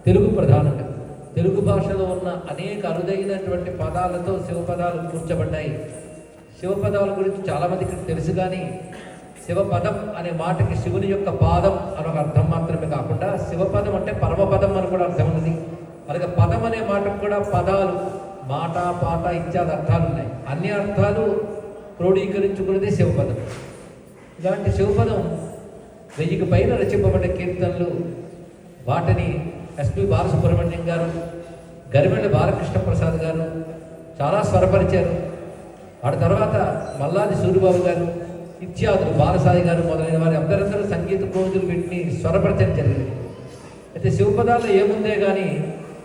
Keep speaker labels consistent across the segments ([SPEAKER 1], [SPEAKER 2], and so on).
[SPEAKER 1] తెలుగు ప్రధానంగా తెలుగు భాషలో ఉన్న అనేక అరుదైనటువంటి పదాలతో శివపదాలు కూర్చబడ్డాయి. శివపదాల గురించి చాలామందికి తెలుసు, కానీ శివపదం అనే మాటకి శివుని యొక్క పాదం అని ఒక అర్థం మాత్రమే కాకుండా శివపదం అంటే పరమపదం అని కూడా అర్థం ఉన్నది. అలాగే పదం అనే మాటకు కూడా పదాలు, మాట, పాట ఇత్యాది అర్థాలు ఉన్నాయి. అన్ని అర్థాలు క్రోడీకరించుకున్నదే శివపదం. ఇలాంటి శివపదం 1000కి పైన రచింపబడ్డ కీర్తనలు. వాటిని ఎస్పి బాలసుబ్రహ్మణ్యం గారు, గరిమెళ్ళ బాలకృష్ణ ప్రసాద్ గారు చాలా స్వరపరిచారు. ఆ తర్వాత మల్లాది సూరిబాబు గారు ఇత్యాదులు, బాలసాయి గారు మొదలైన వారి అందరందరూ సంగీత కోవిదులు వీటిని స్వరపరచడం జరిగింది. అయితే శివపదాల్లో ఏముందే కానీ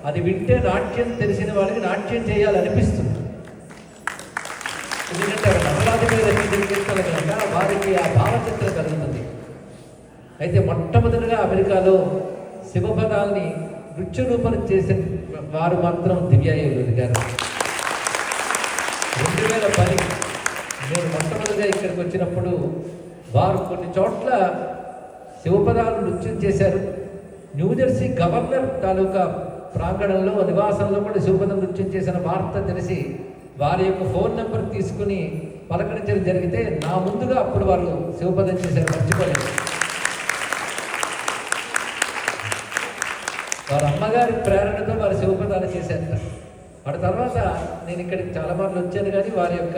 [SPEAKER 1] అది వింటే నాట్యం తెలిసిన వాళ్ళకి నాట్యం చేయాలనిపిస్తుంది. ఎందుకంటే నవలాది మీద రచించిన కీర్తనలు కనుక వారికి ఆ భావచిత్రం కలుగుతుంది. అయితే మొట్టమొదటిగా అమెరికాలో శివపదాల్ని నృత్య రూపం చేసిన వారు మాత్రం దివ్యాయేలు గారు. 2010 నేను మొట్టమొదటిగా ఇక్కడికి వచ్చినప్పుడు వారు కొన్ని చోట్ల శివపదాలు నృత్యం చేశారు. న్యూజెర్సీ గవర్నర్ తాలూకా ప్రాంగణంలో నివాసంలో కూడా శివపదం నృత్యం చేసిన వార్త తెలిసి వారి యొక్క ఫోన్ నెంబర్ తీసుకుని పలకరించడం జరిగితే నా ముందుగా అప్పుడు వారు శివపదం చేశారు, మర్చిపోలేదు. వారి అమ్మగారి ప్రేరణతో వారు శివపదాలు చేశారు. ఆ తర్వాత నేను ఇక్కడికి చాలా మార్లు వచ్చాను, కానీ వారి యొక్క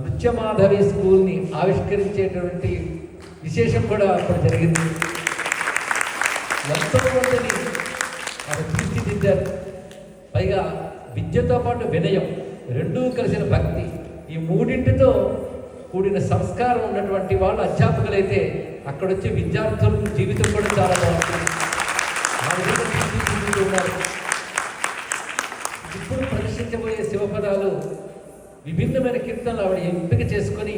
[SPEAKER 1] నృత్య మాధవి స్కూల్ని ఆవిష్కరించేటువంటి విశేషం కూడా అప్పుడు జరిగింది. ఎంతో మందిని అది తీర్చిదిద్దారు. పైగా విద్యతో పాటు వినయం రెండూ కలిసిన భక్తి, ఈ మూడింటితో కూడిన సంస్కారం ఉన్నటువంటి వాళ్ళు అధ్యాపకులైతే అక్కడ వచ్చే విద్యార్థుల జీవితం కూడా చాలా బాగుంటుంది. ఆ విధంగా తీర్చిదిద్దుతూ ఉన్నారు. ఇప్పుడు ప్రదర్శించబోయే శివపదాలు విభిన్నమైన కీర్తనలు ఆవిడ ఎంపిక చేసుకొని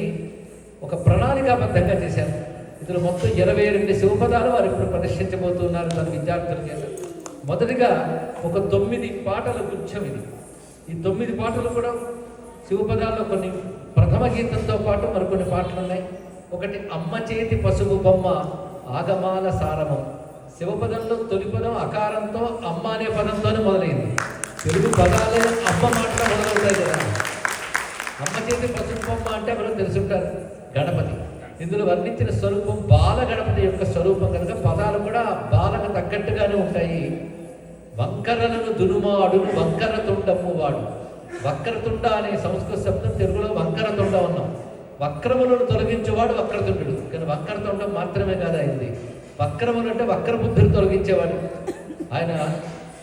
[SPEAKER 1] ఒక ప్రణాళికాబద్ధంగా చేశారు. ఇందులో మొత్తం 22 శివపదాలు వారు ఇప్పుడు ప్రదర్శించబోతున్నారు తన విద్యార్థుల చేత. మొదటిగా ఒక 9 పాటల గుచ్ఛం ఇది. ఈ 9 పాటలు కూడా శివపదాల్లో కొన్ని ప్రథమ గీతంతో పాటు మరికొన్ని పాటలు ఉన్నాయి. ఒకటి అమ్మ చేతి పసుపు బొమ్మ ఆగమాల సారమం. శివపదంలో తొలి పదం అకారంతో అమ్మ అనే పదంతోనే మొదలైంది. తెలుగు పదాలు అమ్మ మాటలో మొదలవుతాయి కదా. అమ్మ చేతి పసుపు బొమ్మ అంటే మనం తెలుసుంటారు గణపతి. ఇందులో వర్ణించిన స్వరూపం బాల గణపతి యొక్క స్వరూపం కనుక పదాలు కూడా బాలకు తగ్గట్టుగానే ఉంటాయి. వంకరలను దునుమాడును వంకర తుండము వాడు. వక్రతుండ అనే సంస్కృత శబ్దం తెలుగులో వంకరతుండ ఉన్నాం. వక్రములను తొలగించేవాడు వక్రతుండు. కానీ వక్రతుండం మాత్రమే కాదు అయింది. వక్రములు అంటే వక్రబుద్ధిని తొలగించేవాడు. ఆయన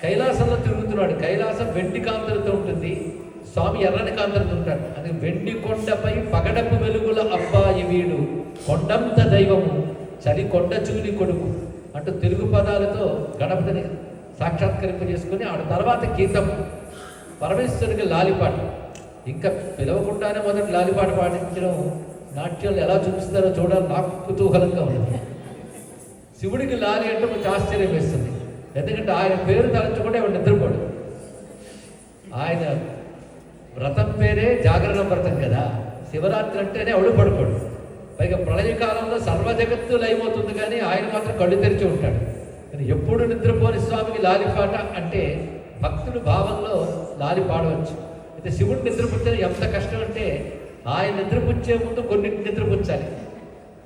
[SPEAKER 1] కైలాసంలో తిరుగుతున్నాడు. కైలాసం వెండి కాంతులతో ఉంటుంది, స్వామి ఎర్రని కాంతులతో ఉంటాడు. అది వెండి కొండపై పగడపు వెలుగుల అబ్బాయి వీడు, కొండంత దైవము చలి కొండ చూలి కొడుకు అంటూ తెలుగు పదాలతో గణపతిని సాక్షాత్కరింపు చేసుకుని ఆ తర్వాత గీతం పరమేశ్వరుడికి లాలిపాట. ఇంకా పిలవకుండానే మొదటి లాలిపాట పాటించడం నాట్యంలో ఎలా చూపిస్తారో చూడాలి, నాకు కుతూహలంగా ఉంది. శివుడికి లాలి అంటే కొంచెం ఆశ్చర్యం వేస్తుంది. ఎందుకంటే ఆయన పేరు తలంచుకుంటే ఎవరు నిద్రపోడు. ఆయన వ్రతం పేరే జాగరణ వ్రతం కదా. శివరాత్రి అంటేనే ఎవడు పడుకోడు. పైగా ప్రళయకాలంలో సర్వ జగత్తు లయమవుతుంది, కానీ ఆయన మాత్రం కళ్ళు తెరిచి ఉంటాడు. కానీ ఎప్పుడు నిద్రపోని స్వామికి లాలిపాట అంటే భక్తుడు భావంలో లాలి పాడవచ్చు. అయితే శివుడు నిద్రపుచ్చడం ఎంత కష్టం అంటే ఆయన నిద్రపుచ్చే ముందు కొన్నింటి నిద్రపుచ్చాలి.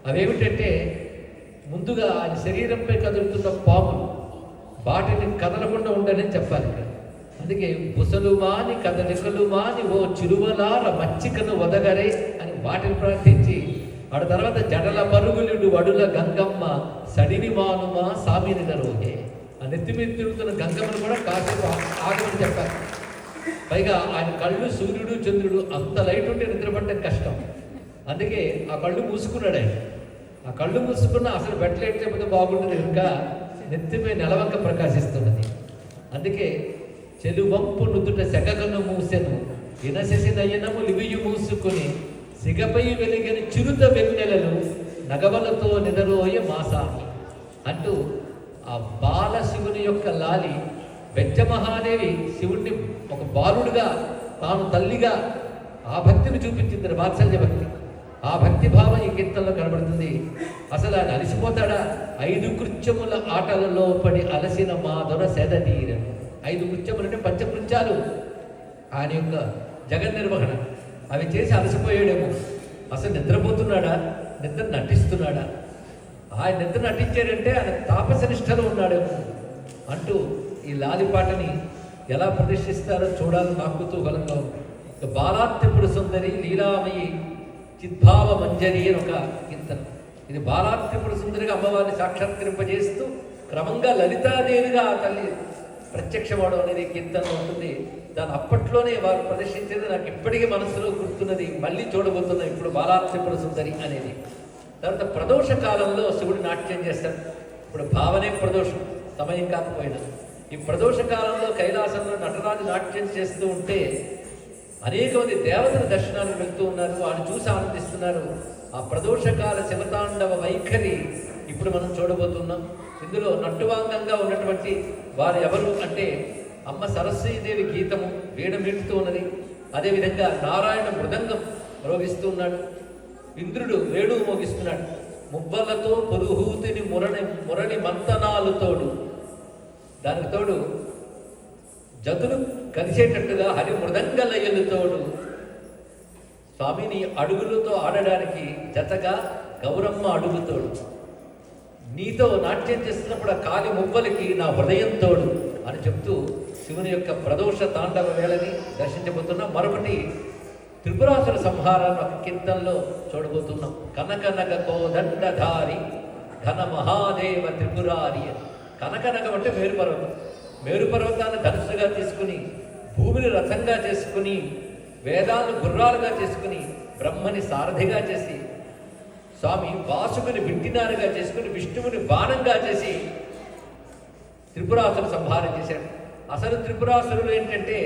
[SPEAKER 1] అవేమిటంటే ముందుగా ఆయన శరీరంపై కదులుతున్న పాములు వాటిని కదలకుండా ఉండని చెప్పాలి. అందుకే బుసలు మాని కదలికలు మాని ఓ చిరువలార మచ్చికను వదగరే అని వాటిని ప్రార్థించి ఆ తర్వాత జడల పరుగులుడు వడుల గంగమ్మ సడిని మానుమా సామిని నరోహే ఆ నెత్తి మీద తిరుగుతున్న గంగమ్మను కూడా కాసేపు ఆగమని చెప్పాలి. పైగా ఆయన కళ్ళు సూర్యుడు చంద్రుడు అంత లైట్ ఉంటే నిద్రపడటం కష్టం. అందుకే ఆ కళ్ళు మూసుకున్నాడు ఆయన. ఆ కళ్ళు మూసుకున్న అసలు బెట్టలేట్ చెప్పితే బాగుంటుంది, ఇంకా నెత్తిపై నెలవంక ప్రకాశిస్తున్నది. అందుకే చెలువంపు నుదుట శకగను మూసెను ఇనశసి నయనము లివియు మూసుకుని సిగపై వెలిగిన చిరుత వెన్నెలలు నగవలతో నిదరోయ మాసామి అంటూ ఆ బాల శివుని యొక్క లాలి బెజ్జమహాదేవి శివుణ్ణి ఒక బాలుడుగా తాను తల్లిగా ఆ భక్తిని చూపించింది, వాత్సల్య భక్తి. ఆ భక్తిభావం ఈ కీర్తనలో కనబడుతుంది. అసలు ఆయన అలసిపోతాడా? 5 కృత్యముల ఆటలలో పడి అలసిన మాధుర సెదతీరను. 5 కృత్యములు అంటే పంచకృత్యాలు ఆయన యొక్క జగన్నిర్వహణ, అవి చేసి అలసిపోయాడేమో. అసలు నిద్రపోతున్నాడా? నిద్ర నటిస్తున్నాడా? ఆయన నిద్ర నటించాడంటే ఆయన తాపసనిష్టలో ఉన్నాడేమో అంటూ ఈ లాలిపాటని ఎలా ప్రదర్శిస్తారో చూడాలని నాకు కుతూహలంగా ఉంది. బాలాత్రిపుర సుందరి లీలామయి చిద్భావ మంజరి అని ఒక కీర్తన. ఇది బాలాత్రిపుర సుందరిగా అమ్మవారిని సాక్షాత్కరింపజేస్తూ క్రమంగా లలితాదేవిగా ఆ తల్లి ప్రత్యక్షమవడం అనేది కీర్తనలో ఉంటుంది. దాని అప్పట్లోనే వారు ప్రదర్శించేది నాకు ఇప్పటికీ మనసులో గుర్తున్నది. మళ్ళీ చూడబోతున్నాం ఇప్పుడు బాలాత్రిపుర సుందరి అనేది. తర్వాత ప్రదోష కాలంలో శివుడు నాట్యం చేస్తాడు. ఇప్పుడు భావనే ప్రదోషం, సమయం కాకపోయినా. ఈ ప్రదోష కాలంలో కైలాసంలో నటరాజు నాట్యం చేస్తూ ఉంటే అనేక మంది దేవతల దర్శనానికి వెళ్తూ ఉన్నారు. వాళ్ళు చూసి ఆనందిస్తున్నారు. ఆ ప్రదోషకాల శివతాండవ వైఖరి ఇప్పుడు మనం చూడబోతున్నాం. ఇందులో నట్టువాంగంగా ఉన్నటువంటి వారు ఎవరు అంటే అమ్మ సరస్వతీదేవి గీతము వీణ మీటుతూ ఉన్నది. అదేవిధంగా నారాయణ మృదంగం మ్రోగిస్తూ ఉన్నాడు. ఇంద్రుడు వేణువు మోగిస్తున్నాడు. ముబ్బలతో పురుహూతిని మురళి మంతనాలతోడు, దానికి తోడు జతులు కలిసేటట్టుగా హరి మృదంగలయ్యలతోడు స్వామిని అడుగులతో ఆడడానికి జతగా గౌరమ్మ అడుగుతోడు. నీతో నాట్యం చేస్తున్నప్పుడు ఆ కాలి మువ్వలకి నా హృదయం తోడు అని చెప్తూ శివుని యొక్క ప్రదోష తాండవ వేళని దర్శించబోతున్నాం. మరొకటి త్రిపురాసుర సంహారాన్ని ఒక కీర్తనలో చూడబోతున్నాం. కనకనగ కోదండధారి ఘన మహాదేవ త్రిపురారి. కనకనగం అంటే మేరుపర్వతం. మేరుపర్వతాన్ని ధనుసుగా తీసుకుని, భూమిని రథంగా చేసుకుని, వేదాలను గుర్రాలుగా చేసుకుని, బ్రహ్మని సారథిగా చేసి, స్వామి వాసుకుని వింటినారుగా చేసుకుని, విష్ణువుని బాణంగా చేసి త్రిపురాసురు సంహారం చేశాడు. అసలు త్రిపురాసురులు ఏంటంటే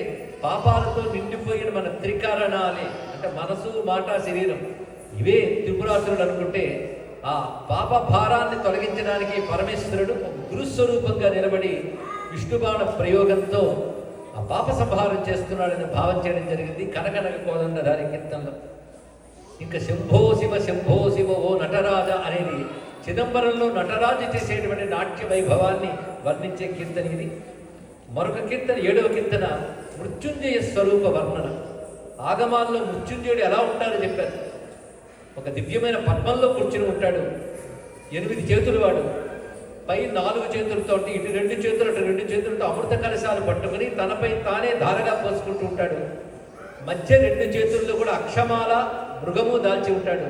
[SPEAKER 1] పాపాలతో నిండిపోయిన మన త్రికరణాలే, అంటే మనసు, మాట, శరీరం, ఇవే త్రిపురాసురుడు అనుకుంటే ఆ పాప భారాన్ని తొలగించడానికి పరమేశ్వరుడు గురుస్వరూపంగా నిలబడి విష్ణుబాణ ప్రయోగంతో ఆ పాప సంహారం చేస్తున్నాడని భావం చేయడం జరిగింది కనకనక కోదండధారి కీర్తనలో. ఇంకా శంభో శివ శంభో శివ ఓ నటరాజ అనేది చిదంబరంలో నటరాజు చేసేటువంటి నాట్య వైభవాన్ని వర్ణించే కీర్తన ఇది. మరొక కీర్తన 7వ కీర్తన మృత్యుంజయ స్వరూప వర్ణన. ఆగమాల్లో మృత్యుంజయుడు ఎలా ఉంటాడో చెప్పారు. ఒక దివ్యమైన పద్మంలో కూర్చుని ఉంటాడు. 8 చేతులు వాడు. పై 4 చేతులతో, ఇటు 2 చేతులు అటు 2 చేతులతో అమృత కలశాలు పట్టుకుని తనపై తానే ధారగా పోసుకుంటూ ఉంటాడు. మధ్య 2 చేతుల్లో కూడా అక్షమాల మృగము దాల్చి ఉంటాడు.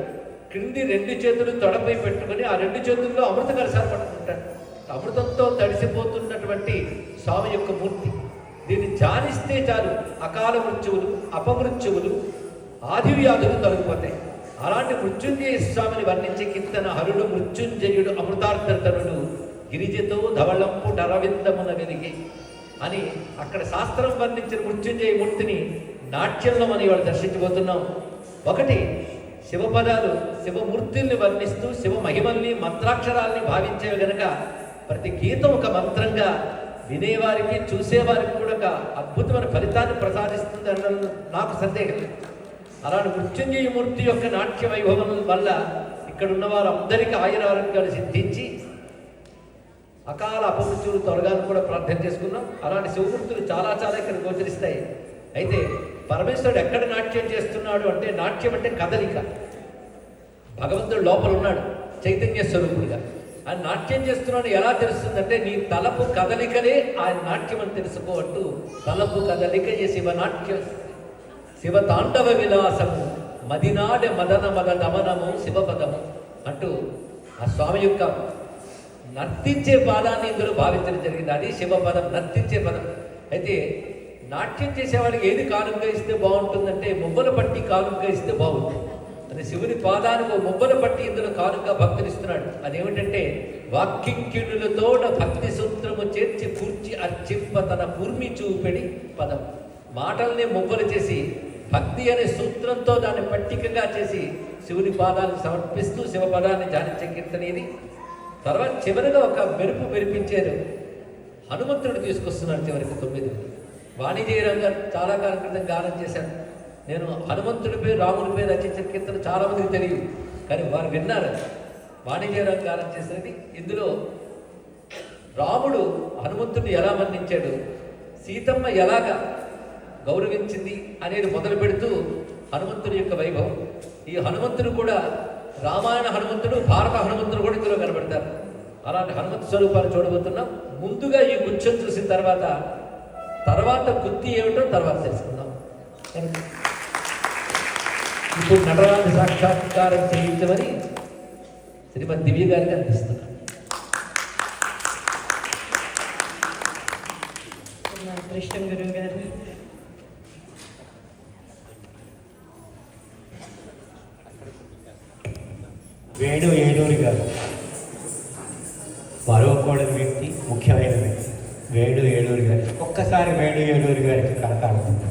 [SPEAKER 1] క్రింది 2 చేతులు తొడపై పెట్టుకుని ఆ 2 చేతుల్లో అమృత కలశాలు పట్టుకుంటాడు. అమృతంతో తడిసిపోతున్నటువంటి స్వామి యొక్క మూర్తి. దీన్ని ధ్యానిస్తే చాలు అకాల మృత్యువులు, అపమృత్యువులు, ఆదివ్యాధులు తొలగిపోతాయి. అలాంటి మృత్యుంజయ స్వామిని వర్ణించే కీర్తన హరుడు మృత్యుంజయుడు అమృతార్థతనుడు గిరిజతో ధవళంపు డరవిందమున వెలిగి అని అక్కడ శాస్త్రం వర్ణించిన మృత్యుంజయ మూర్తిని నాట్యంలో మనం ఇవాళ దర్శించబోతున్నాం. ఒకటి శివపదాలు శివమూర్తుల్ని వర్ణిస్తూ శివ మహిమల్ని మంత్రాక్షరాల్ని భావించేవి గనక ప్రతి గీతం ఒక మంత్రంగా వినేవారికి చూసేవారికి కూడా ఒక అద్భుతమైన ఫలితాన్ని ప్రసాదిస్తుంది అనడంలో నాకు సందేహం. అలాంటి మృత్యుంజయమూర్తి యొక్క నాట్య వైభవం వల్ల ఇక్కడ ఉన్న వారందరికీ ఆయురారోగ్యాలు సిద్ధించి అకాల అపమృత్యులు తొలగాలని కూడా ప్రార్థన చేసుకున్నాం. అలాంటి శివమూర్తులు చాలా ఇక్కడ గోచరిస్తాయి. అయితే పరమేశ్వరుడు ఎక్కడ నాట్యం చేస్తున్నాడు అంటే, నాట్యం అంటే కదలిక. భగవంతుడు లోపల ఉన్నాడు చైతన్య స్వరూపుడుగా. ఆయన నాట్యం చేస్తున్నాడు ఎలా తెలుస్తుందంటే, నీ తలపు కదలికలే ఆయన నాట్యం అని తెలుసుకో అంటూ తలపు కదలిక శివనాట్యం శివతాండవ విలాసము మదినాడ మదన మద దమనము శివపదము అంటూ ఆ స్వామి యొక్క నర్తించే పాదాన్ని ఇందులో భావించడం జరిగింది. అది శివపదం, నర్తించే పదం. అయితే నాట్యం చేసేవాడికి ఏది కానుకగా ఇస్తే బాగుంటుందంటే, మువ్వల పట్టి కానుకగా ఇస్తే బాగుంటుంది. అది శివుని పాదానికి మువ్వల పట్టి ఇందులో కానుకగా భక్తులిస్తున్నాడు. అదేమిటంటే, వాక్కింకిణులతోడ భక్తి సూత్రము చేర్చి పూర్చి అర్చింప తన పూర్మి చూపెడి పదం. మాటల్ని మువ్వలు చేసి భక్తి అనే సూత్రంతో దాన్ని పట్టికగా చేసి శివుని పాదాలకు సమర్పిస్తూ శివపదాన్ని ధ్యానించే కీర్తన ఇది. తర్వాత చివరిగా ఒక మెరుపు మెరిపించారు. హనుమంతుడు తీసుకొస్తున్నాడు చివరికి 9. వాణిజ్యరంగా చాలా కాలం క్రితం గానం చేశాడు. నేను హనుమంతుడిపై రాముడిపై రచించిన కీర్తన చాలామందికి తెలియదు, కానీ వారు విన్నారు. వాణిజ్యరావు గానం చేసినది. ఇందులో రాముడు హనుమంతుడిని ఎలా మన్నించాడు, సీతమ్మ ఎలాగా గౌరవించింది అనేది మొదలు పెడుతూ హనుమంతుడి యొక్క వైభవం. ఈ హనుమంతుడు కూడా రామాయణ హనుమంతుడు, భారత హనుమంతుడు కూడా ఇందులో కనబడతారు. అలాంటి హనుమంతు స్వరూపాలు చూడబోతున్నాం. ముందుగా ఈ గుచ్చం చూసిన తర్వాత గుత్తి ఏమిటో తర్వాత తెలుసుకుందాం. ఇప్పుడు నటరాజు సాక్షాత్కారం చేయించమని శ్రీమతి దివ్య గారికి అందిస్తున్నాను.
[SPEAKER 2] కృష్ణ గురువు గారు.
[SPEAKER 3] వేణు ఏలూరి గారు మరో కోడలి వ్యక్తి, ముఖ్యమైన వ్యక్తి వేణు ఏలూరి గారు. ఒక్కసారి వేణు ఏలూరి గారికి కనకాడుతుంది.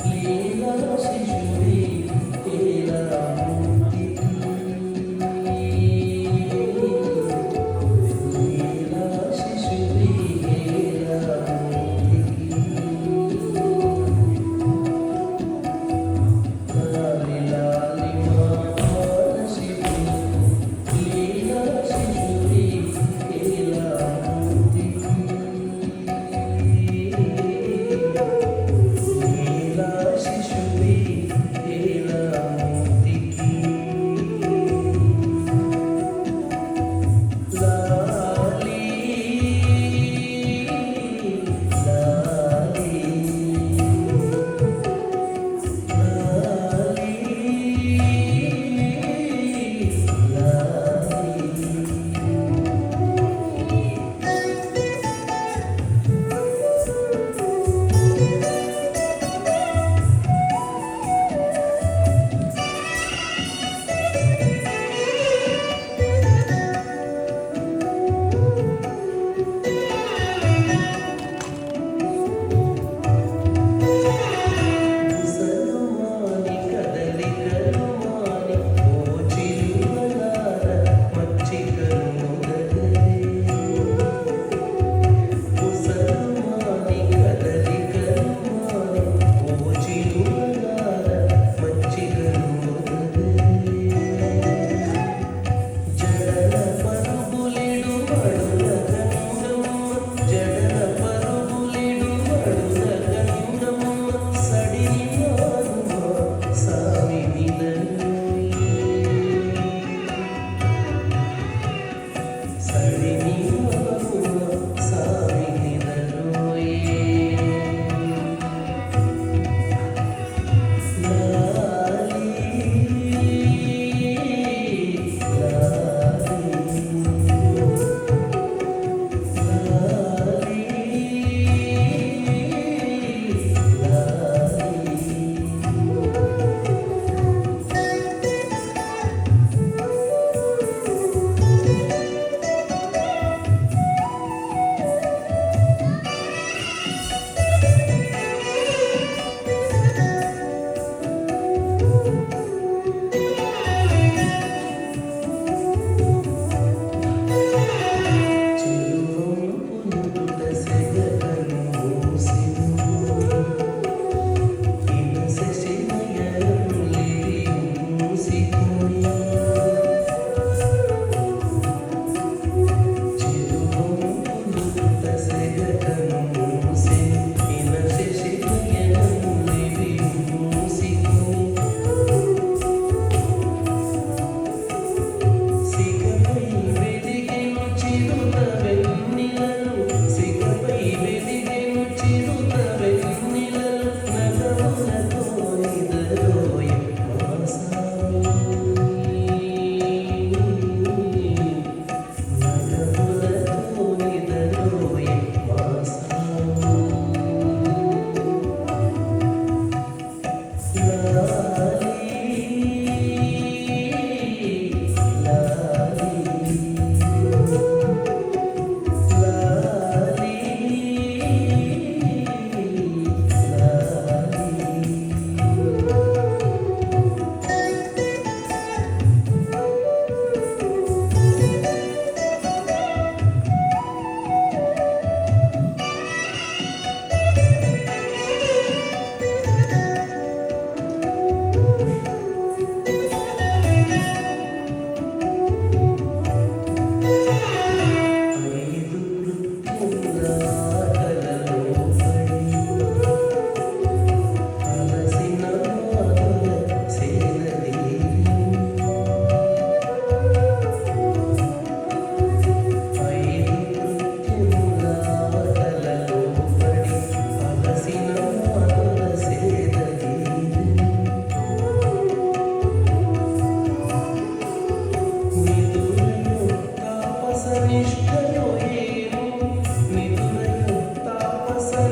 [SPEAKER 4] లీలా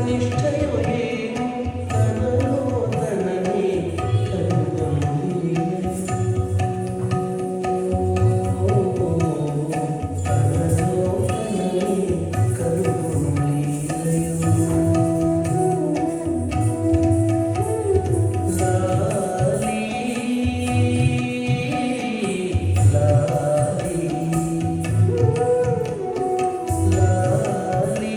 [SPEAKER 4] నిశ్చయమే తనలో తనని కనుగొని తనలో తనని కనుగొని లాలి లాలి లాలి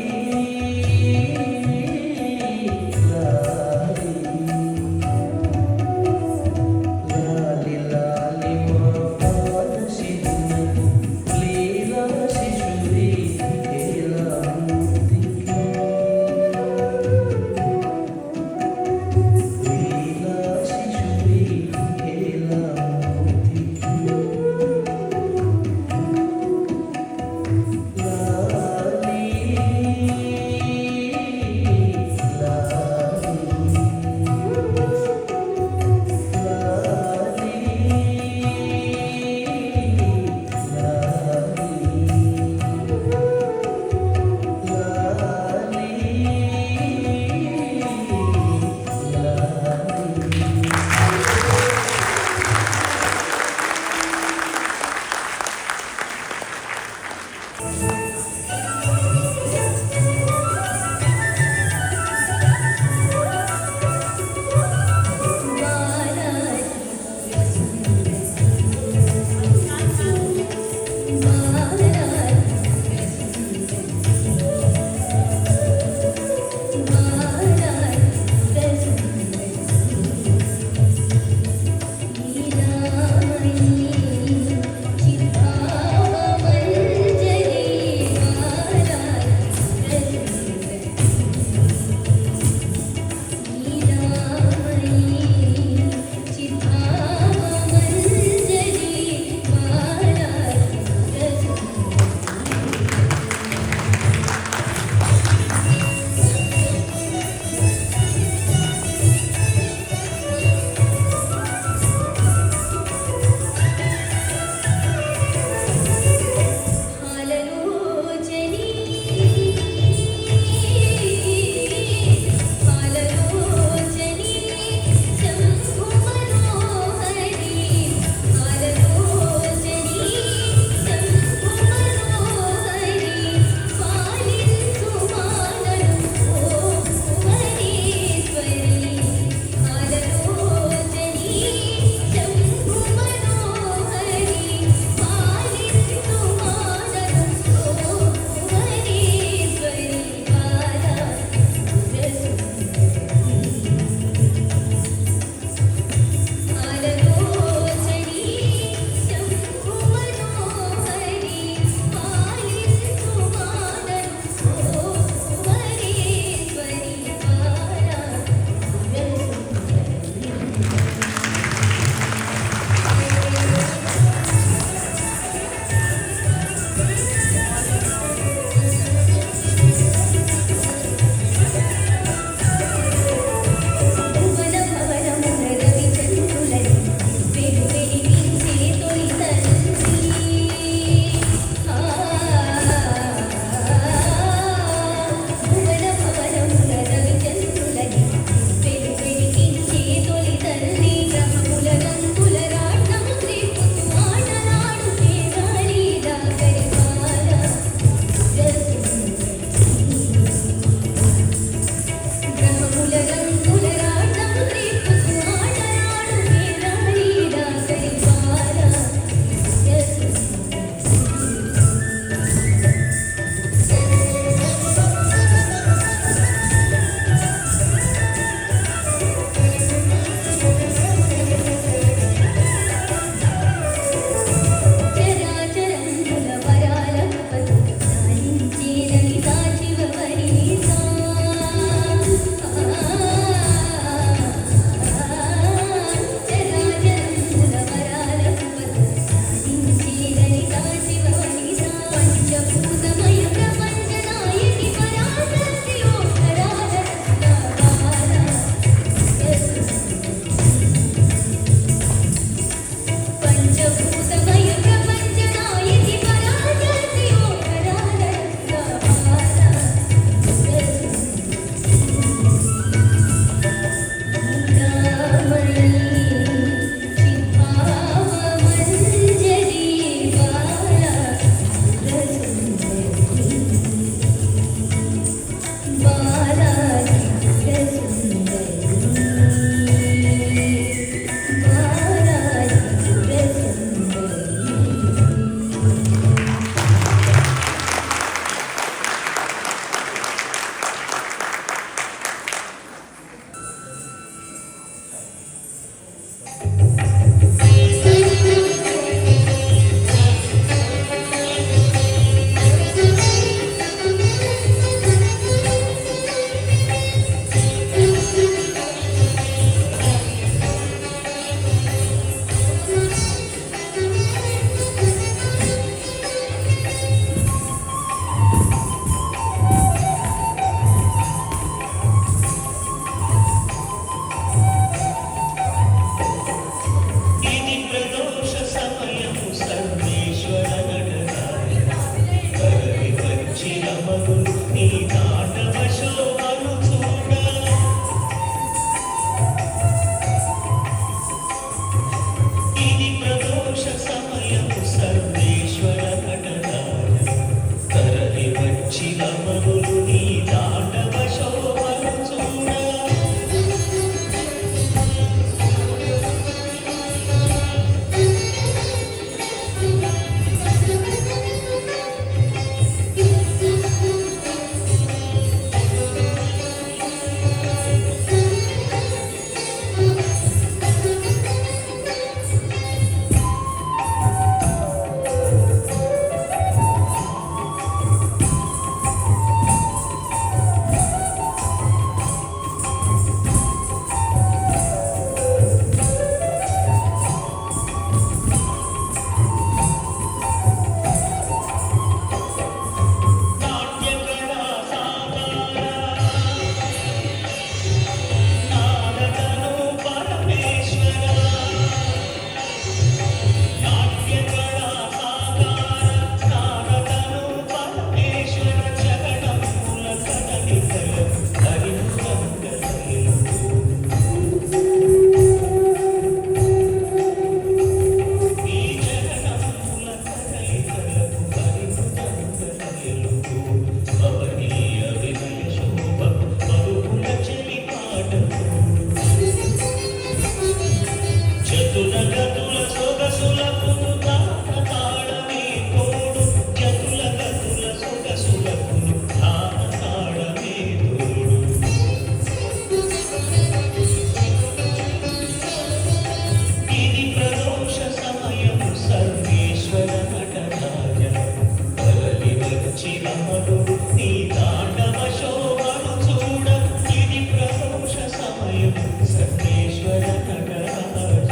[SPEAKER 4] చతుల గతుల సొగసులకు తాళమే తోడు చతుల గతుల సొగసులకు తాళమే తోడు ఇది ప్రదోష సమయం సర్వేశ్వర నటరాజ తరలి వచ్చి రమడు నీ తాండవ శోభను చూడ ఇది ప్రదోష సమయం సర్వేశ్వర నటరాజ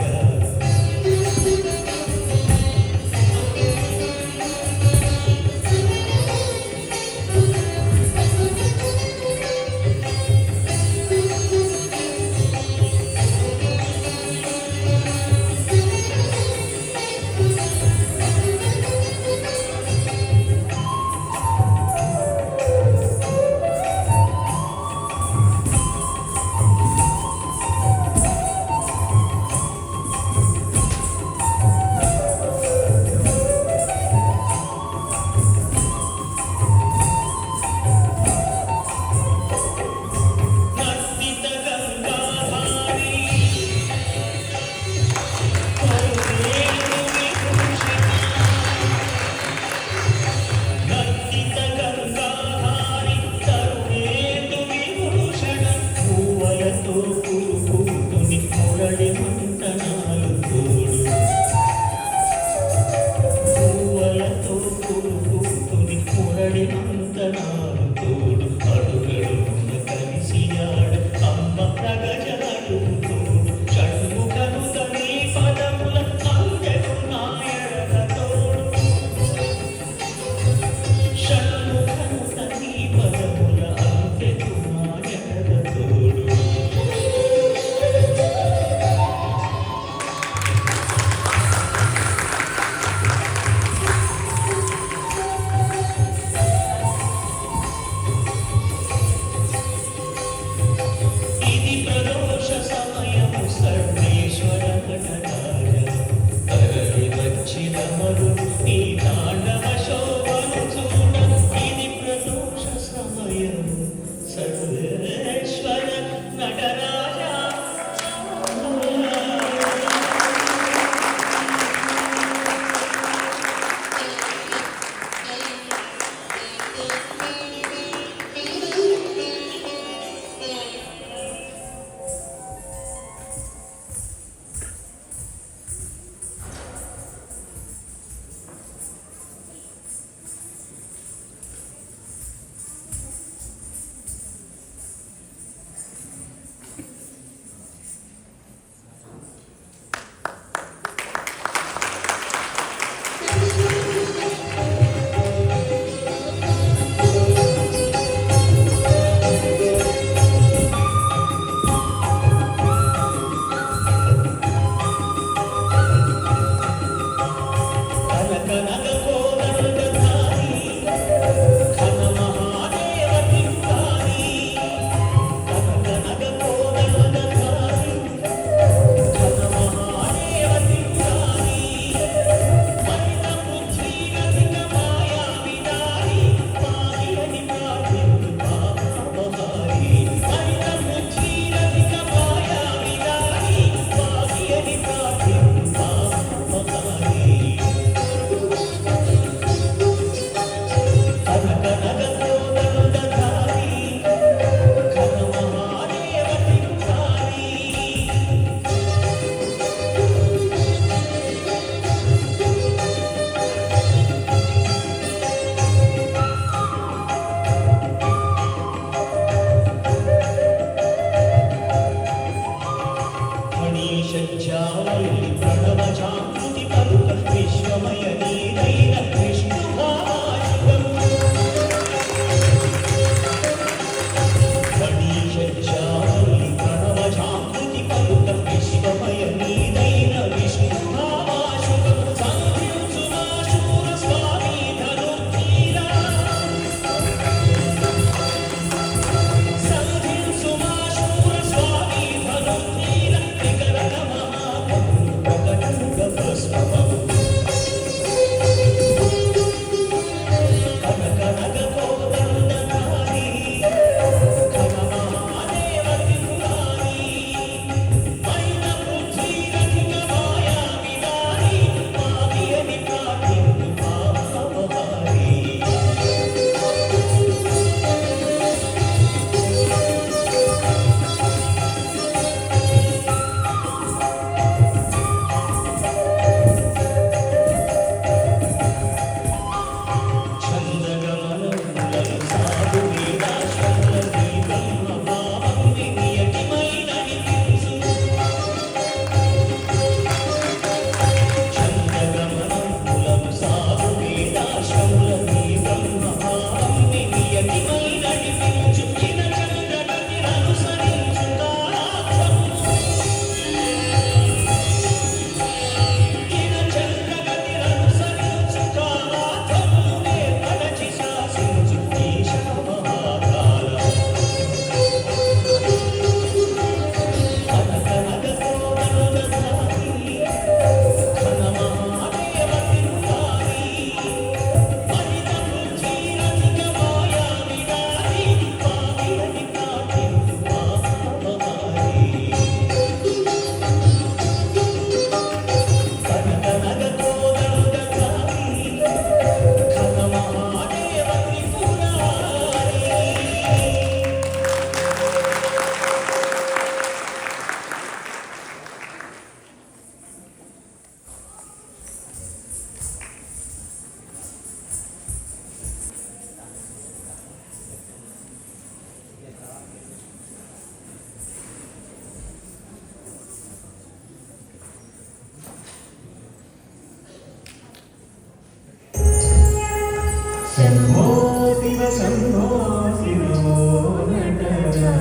[SPEAKER 3] సన్మోసినో నటరాజా.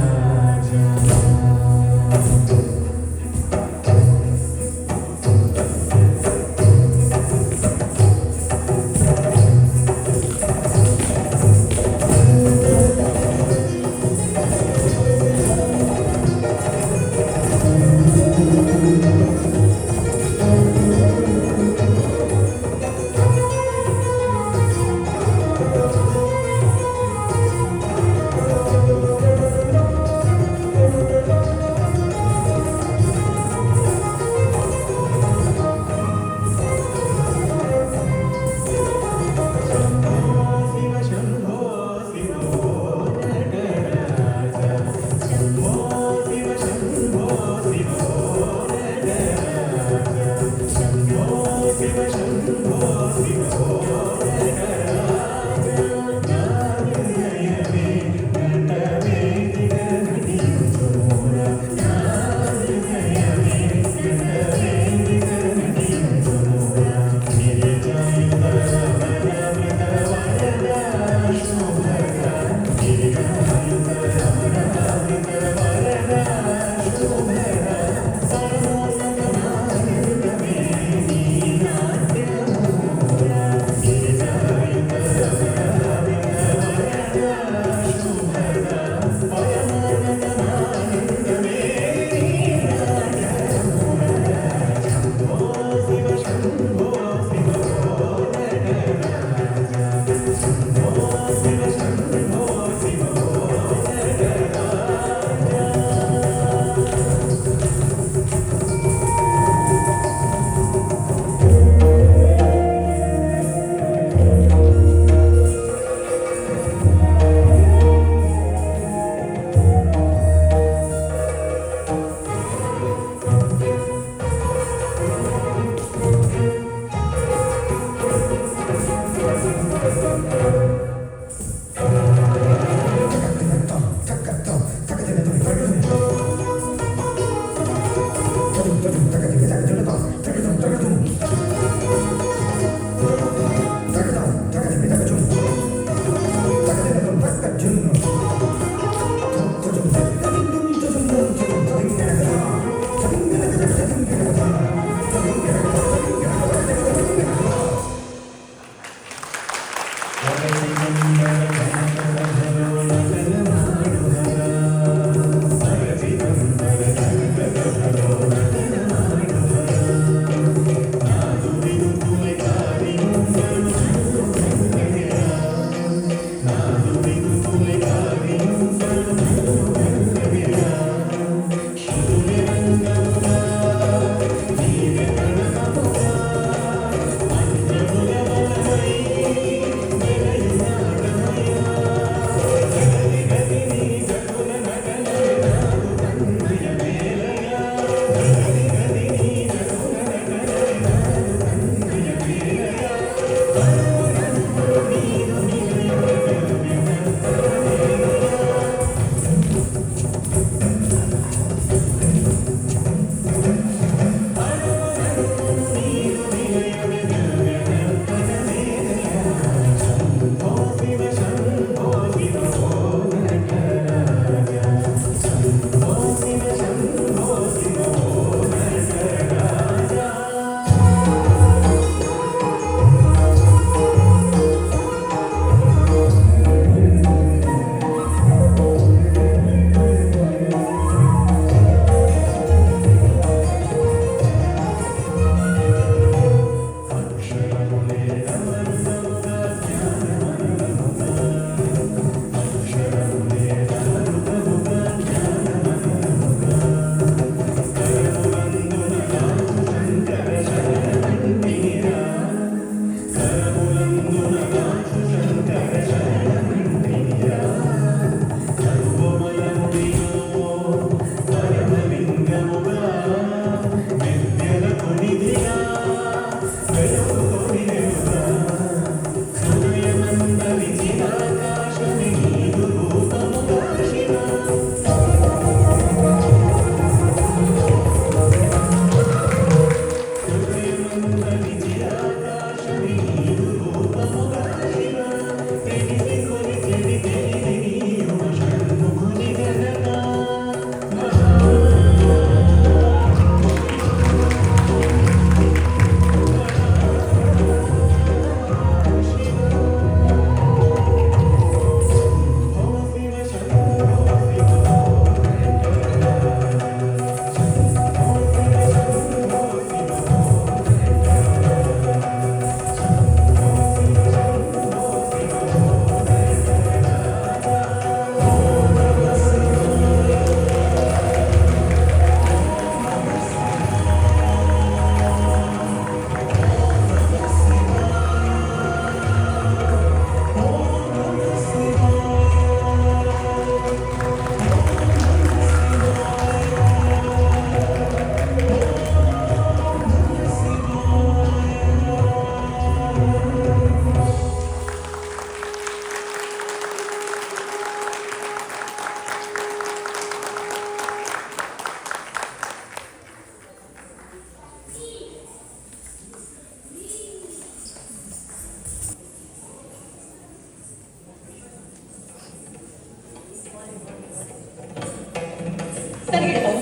[SPEAKER 5] Thank you.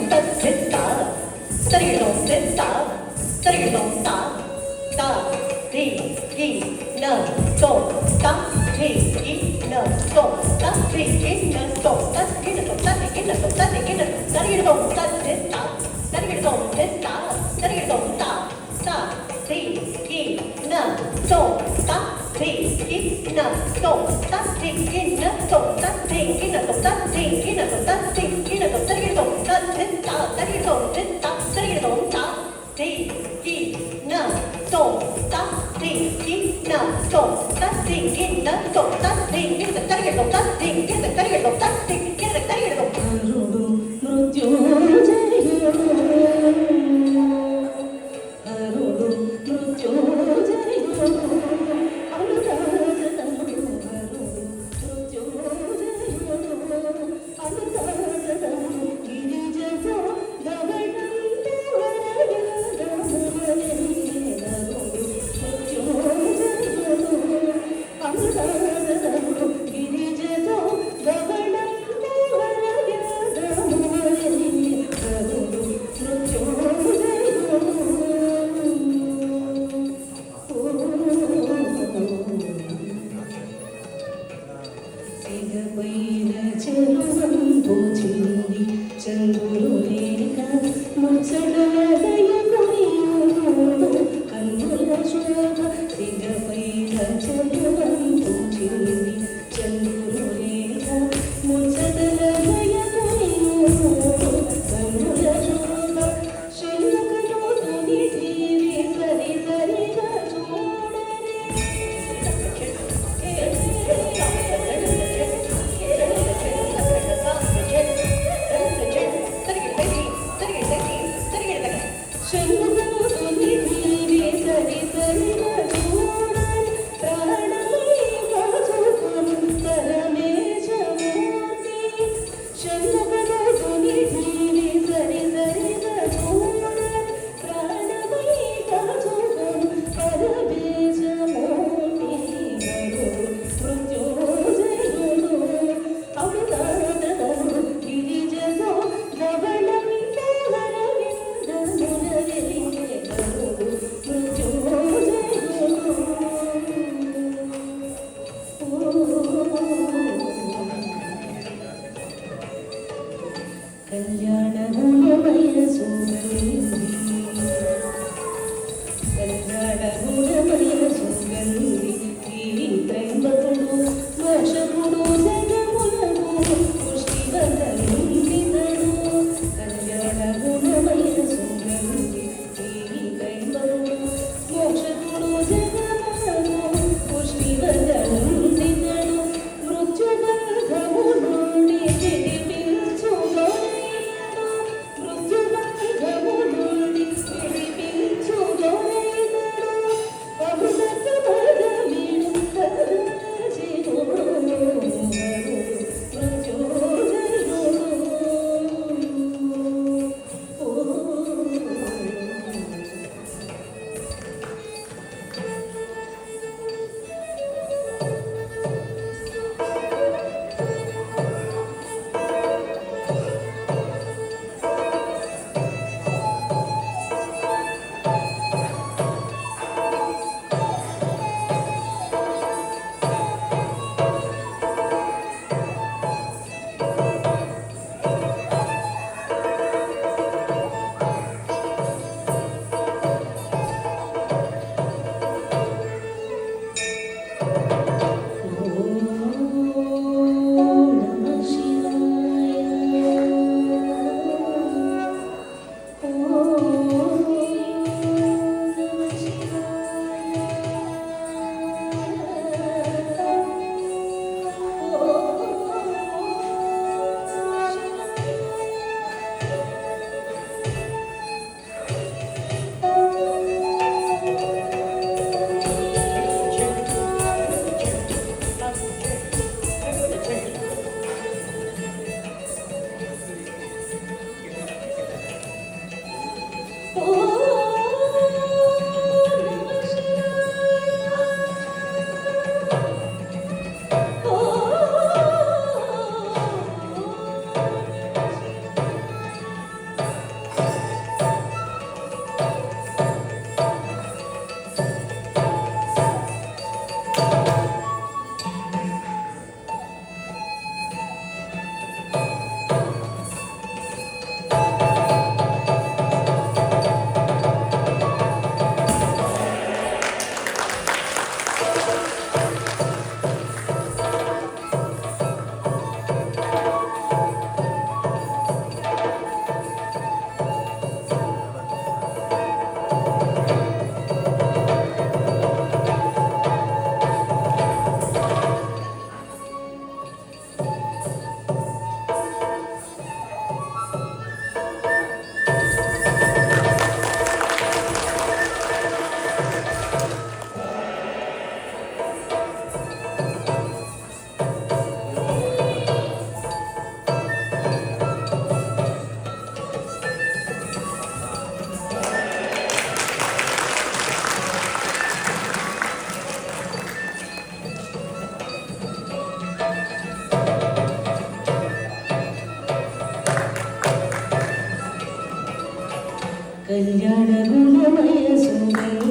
[SPEAKER 2] కళ్యాణ గుణమయ సుందరి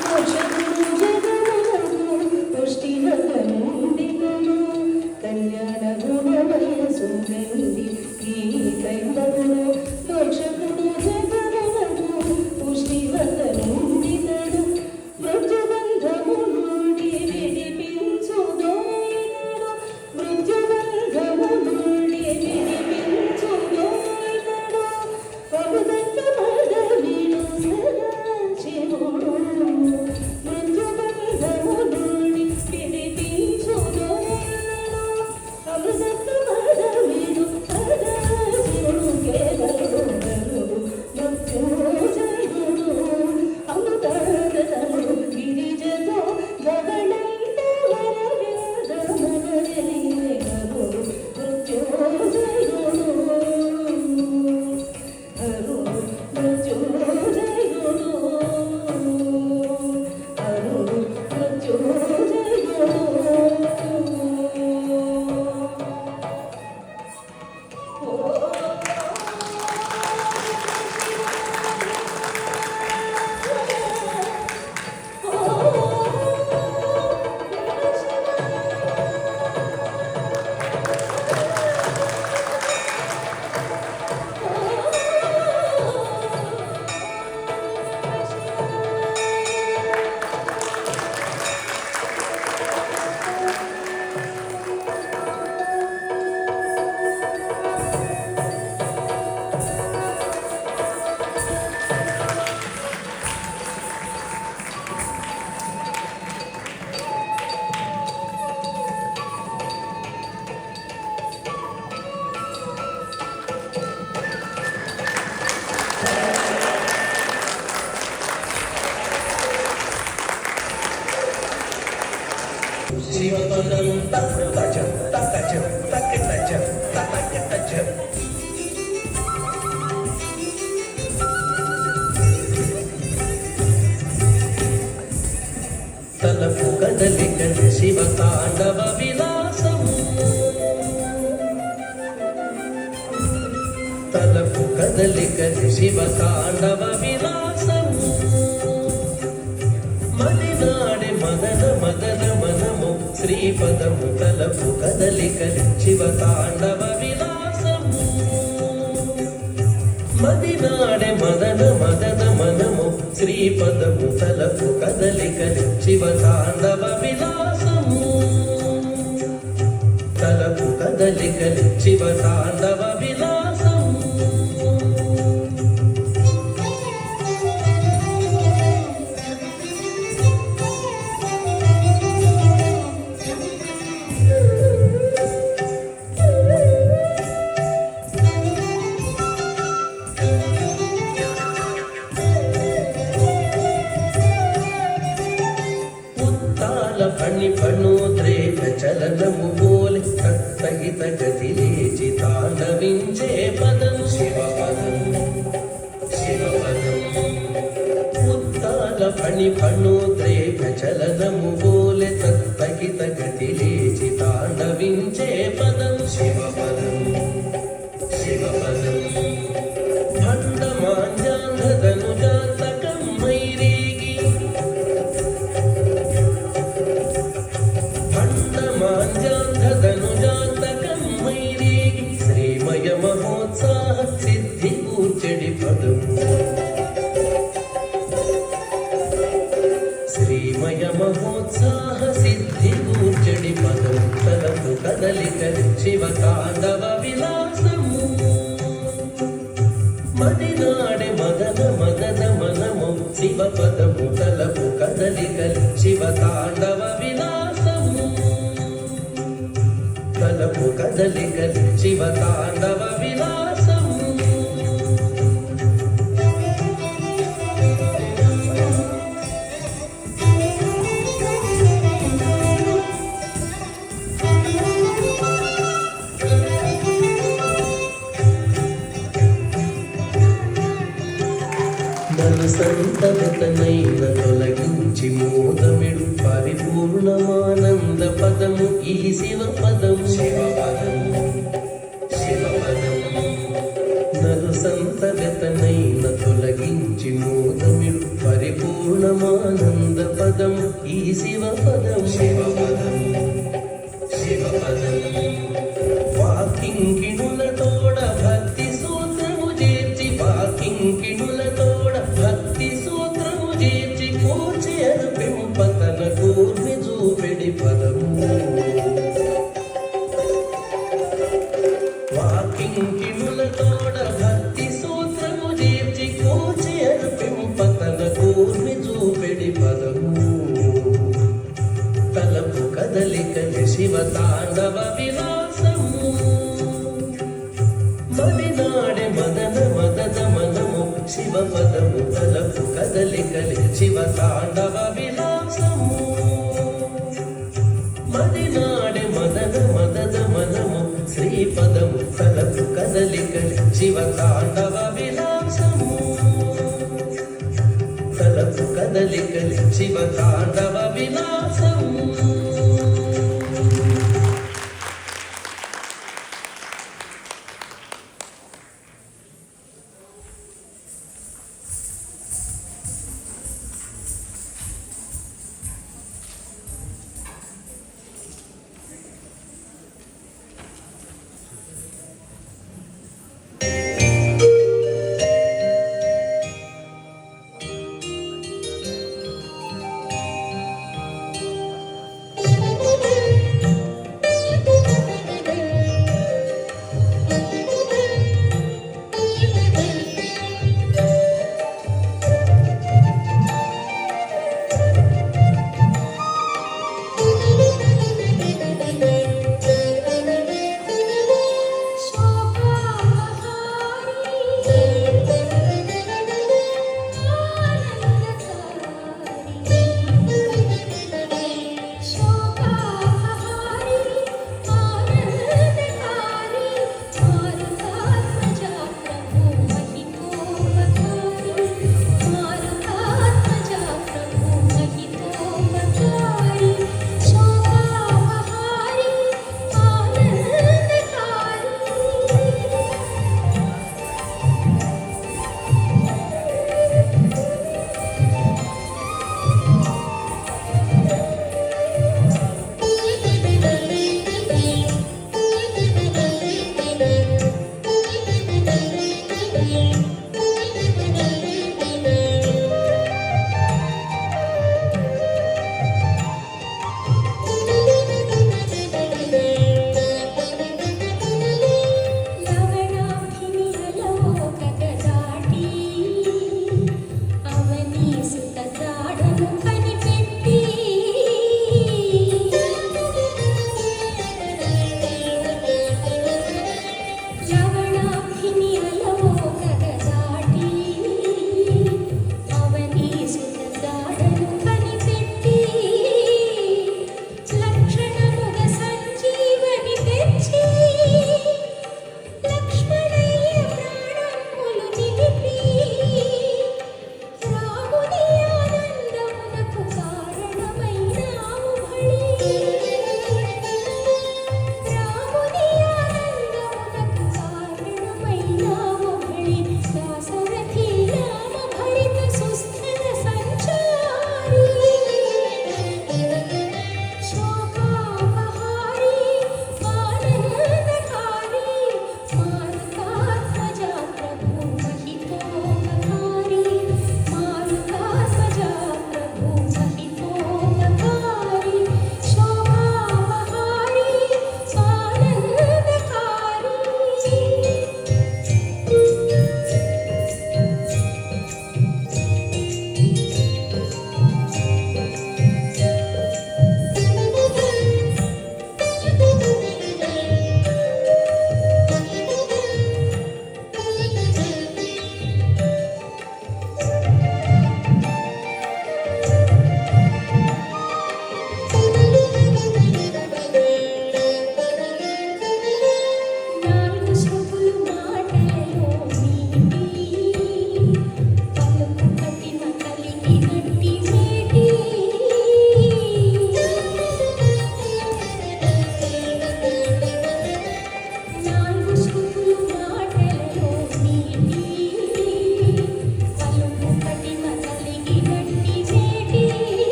[SPEAKER 2] మోక్షగురు జగములకు పుష్టివదనుండినను కళ్యాణ గుణమయ సుందరి ఈ కైందవులు మోక్షగురు జగములకు పుష్టివదనుండినను మృత్యుబంధము నుండి విడిపించుదోయినను మృత్యుబంధము నుండి విడిపించుదోయినను పలుదత్త పదవిను సదాశివుడు మృత్యుబంధము నుండి విడిపించుదోయినను పలుదత్త పదవిను సదాశివుడు కేవలుడు మృత్యుజయుడు అమృతరతను గిరిజతో గగనంత వరవేదమునరిగరు మృత్యుజయుడు హరు మృత్యుజయుడు హరు మృత్యుజయుడు
[SPEAKER 4] శివపదం తచ్చ తచ్చ తచ్చ తచ్చ తలపు కదలిక శివ తాండవ విలాసము తలపు కదలిక శివ తాండవ విలాసము మదినాడే మదన మదన మనము శ్రీపదము తలపు కదలిక శివ తాండవ విలాసము మదినాడే మదన మదన మనము శ్రీపదము తలపు కదలిక శివ తాండవ విలాసము తలపు కదలిక శివ తాండవ విలాసము ఫణి ఫణోద్రేక చలనము బోలి తత్తహిత గతి లేచి తాండవించే పదం శివపదం శివపదం ఉత్తాల ఫణి ఫణోద్రేక చలనము బోలి తత్తహిత గతి లేచి తాండవించే పదం శివపదం శివపదం భండమాంజాంధను జాతకం మైరేగి భండమాంజాంధను మైరేగి శ్రీమయ మహోత్సాహ సిద్ధి కూర్చడి పదం శ్రీమయ మహోత్సాహ సిద్ధి కూర్చడి పదం తలపు కదలిక శివ తాండవ విలాసము మదినాడే మదన మదన మనము శివ పదము తలపు కదలిక శివ తాండవ విలాసము తలపు కదలిక శివ తాండవ విలాసము మనసంతనైన తొలగించి మోదమిడు పరిపూర్ణమానంద పదము ఈ శివ పదం శివపదం శివపదం నలు మనసంత వెతనైన తొలగించి మోదమిడు పరిపూర్ణమానంద పదం ఈ శివ పదం వాకింకిణులతోడ భక్తి సూత్రము చేర్చి వాకింకిణులతోడ భక్తి సూత్రము చేర్చి కూర్చి అర్పింపతన కూర్మి చూపెడి పదము వాకింకిణులతోడ భక్తి సూత్రము చేర్చి కూర్చి అర్పింపతన కూర్మి చూపెడి పదము తలపు కదలికలి శివ తాండవ విలాసము మదినాడే మదన మదన మనము శివ పదము తలపు కదలికలి శివ తాండవ విలాసము మదినాడే మదన మదన మనము శ్రీపదము తలపు కదలికలి శివ తాండవ విలాసము తలపు కదలికలి శివ తాండవ విలాసము